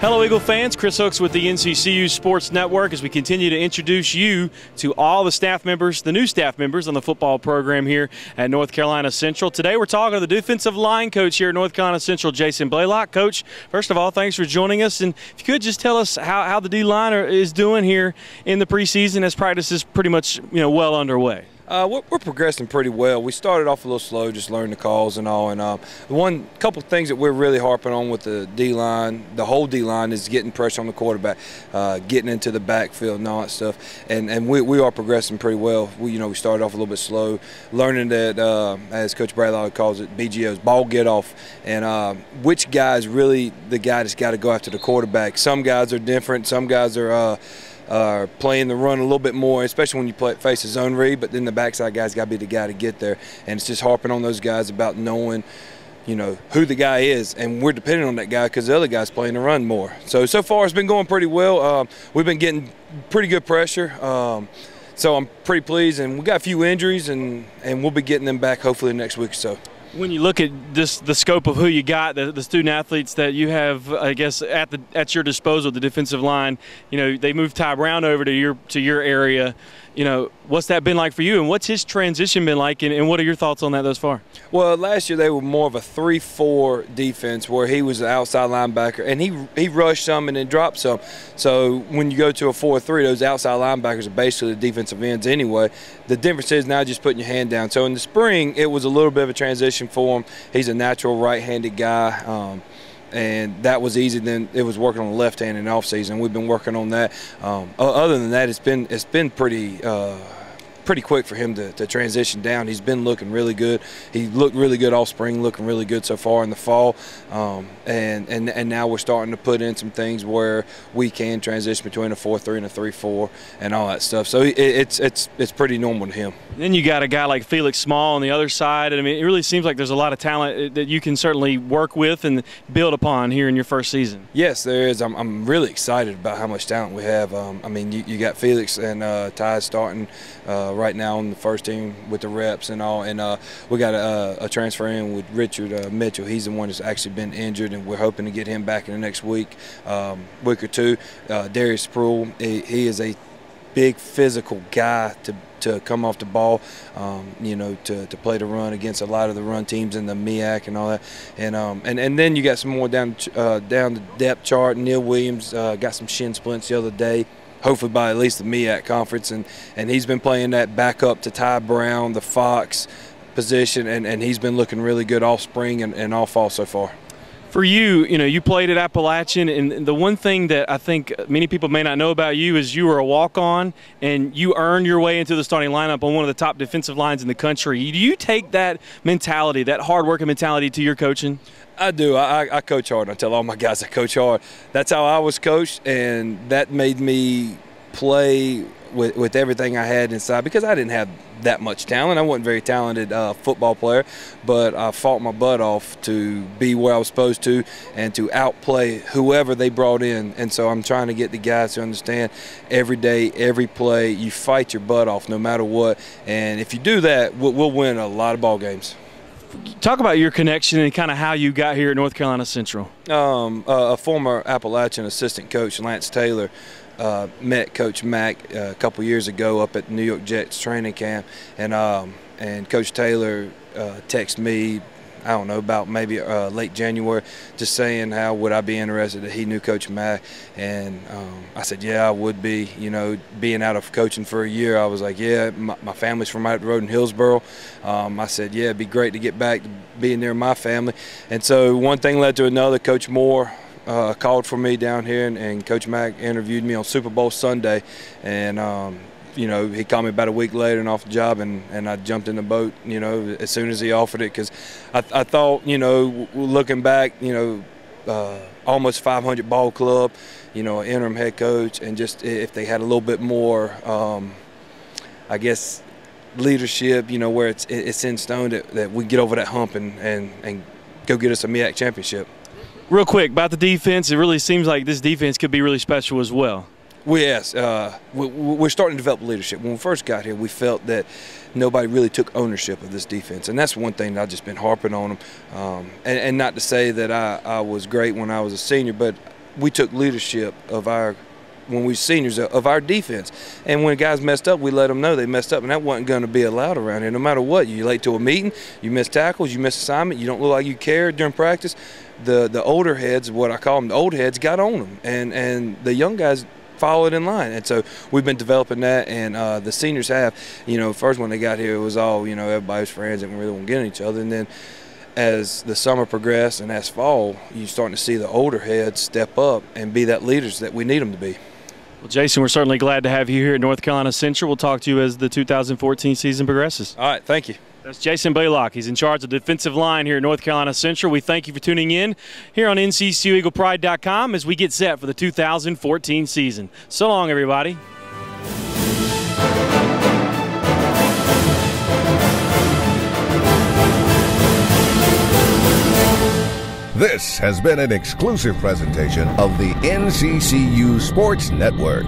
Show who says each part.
Speaker 1: Hello, Eagle fans. Chris Hooks with the NCCU Sports Network as we continue to introduce you to all the staff members, the new staff members on the football program here at North Carolina Central. Today we're talking to the defensive line coach here at North Carolina Central, Jason Blaclock. Coach, first of all, thanks for joining us. And if you could just tell us how the D-line is doing here in the preseason as practice is pretty much well underway.
Speaker 2: We're progressing pretty well. We started off a little slow, just learning the calls and all. And couple things that we're really harping on with the D-line, the whole D-line, is getting pressure on the quarterback, getting into the backfield and all that stuff. And we are progressing pretty well. We started off a little bit slow, learning that, as Coach Blalock calls it, BGO's ball get off, and which guy is really the guy that's got to go after the quarterback. Some guys are different. Some guys are playing the run a little bit more, especially when you face a zone read, but then the backside guy's got to be the guy to get there. And it's just harping on those guys about knowing, who the guy is, and we're depending on that guy because the other guy's playing the run more. So far it's been going pretty well. We've been getting pretty good pressure. So I'm pretty pleased, and we got a few injuries, and we'll be getting them back hopefully next week or so.
Speaker 1: When you look at the scope of who you got, the student athletes that you have, I guess, at your disposal, the defensive line, they moved Ty Brown over to your area. What's that been like for you, and what's his transition been like, and what are your thoughts on that thus far?
Speaker 2: Well, last year they were more of a 3-4 defense where he was an outside linebacker, and he rushed some and then dropped some. So when you go to a 4-3, those outside linebackers are basically the defensive ends anyway. The difference is now just putting your hand down. So in the spring, it was a little bit of a transition for him. He's a natural right-handed guy. And that was easy. Then it was working on the left hand in the offseason. We've been working on that. Other than that, it's been pretty quick for him to transition down. He's been looking really good. He looked really good all spring, looking really good so far in the fall. And now we're starting to put in some things where we can transition between a 4-3 and a 3-4 and all that stuff. So it's pretty normal to him.
Speaker 1: Then you got a guy like Felix Small on the other side. I mean, it really seems like there's a lot of talent that you can certainly work with and build upon here in your first season.
Speaker 2: Yes, there is. I'm really excited about how much talent we have. I mean, you got Felix and Ty starting right now on the first team with the reps and all, and we got a transfer in with Richard Mitchell. He's the one that's actually been injured, and we're hoping to get him back in the next week or two. Darius Sproul, he is a big physical guy to come off the ball, to play the run against a lot of the run teams in the MEAC and all that, and then you got some more down the depth chart. Neil Williams got some shin splints the other day, hopefully by at least the MEAC conference, and he's been playing that back up to Ty Brown, the Fox position, and he's been looking really good all spring and all fall so far.
Speaker 1: For you, you played at Appalachian, and the one thing that I think many people may not know about you is you were a walk-on, and you earned your way into the starting lineup on one of the top defensive lines in the country. Do you take that mentality, that hard-working mentality, to your coaching?
Speaker 2: I do. I coach hard. I tell all my guys I coach hard. That's how I was coached, and that made me play with everything I had inside, because I didn't have that much talent. I wasn't a very talented football player, but I fought my butt off to be where I was supposed to and to outplay whoever they brought in. And so I'm trying to get the guys to understand every day, every play, you fight your butt off no matter what. And if you do that, we'll win a lot of ball games.
Speaker 1: Talk about your connection and kind of how you got here at North Carolina Central.
Speaker 2: A former Appalachian assistant coach, Lance Taylor, met Coach Mack a couple years ago up at New York Jets training camp, and Coach Taylor texted me, I don't know, about maybe late January, just saying how would I be interested. That he knew Coach Mack, and I said, yeah, I would be. Being out of coaching for a year, I was like, yeah, my family's from out the road in Hillsboro. I said, yeah, it'd be great to get back to being near my family. And so one thing led to another. Coach Moore called for me down here, and Coach Mack interviewed me on Super Bowl Sunday, and he called me about a week later and off the job, and I jumped in the boat, as soon as he offered it, because I thought, looking back, almost 500 ball club, an interim head coach, and just if they had a little bit more, I guess, leadership, where it's in stone that we get over that hump and go get us a MEAC championship.
Speaker 1: Real quick, about the defense, it really seems like this defense could be really special as well.
Speaker 2: Well, yes, we're starting to develop leadership. When we first got here, we felt that nobody really took ownership of this defense, and that's one thing that I've just been harping on them. And not to say that I was great when I was a senior, but we took leadership of when we seniors of our defense. And when guys messed up, we let them know they messed up, and that wasn't going to be allowed around here. No matter what, you late to a meeting, you miss tackles, you miss assignment, you don't look like you cared during practice. The older heads, what I call them, the old heads, got on them, and the young guys followed in line. And so we've been developing that, and the seniors have. First when they got here, it was all, everybody was friends and we really won't get at each other. And then as the summer progressed and as fall, you're starting to see the older heads step up and be that leaders that we need them to be.
Speaker 1: Well, Jason, we're certainly glad to have you here at North Carolina Central. We'll talk to you as the 2014 season progresses.
Speaker 2: All right, thank you.
Speaker 1: That's Jason Blaclock. He's in charge of the defensive line here at North Carolina Central. We thank you for tuning in here on NCCUEaglePride.com as we get set for the 2014 season. So long, everybody.
Speaker 3: This has been an exclusive presentation of the NCCU Sports Network.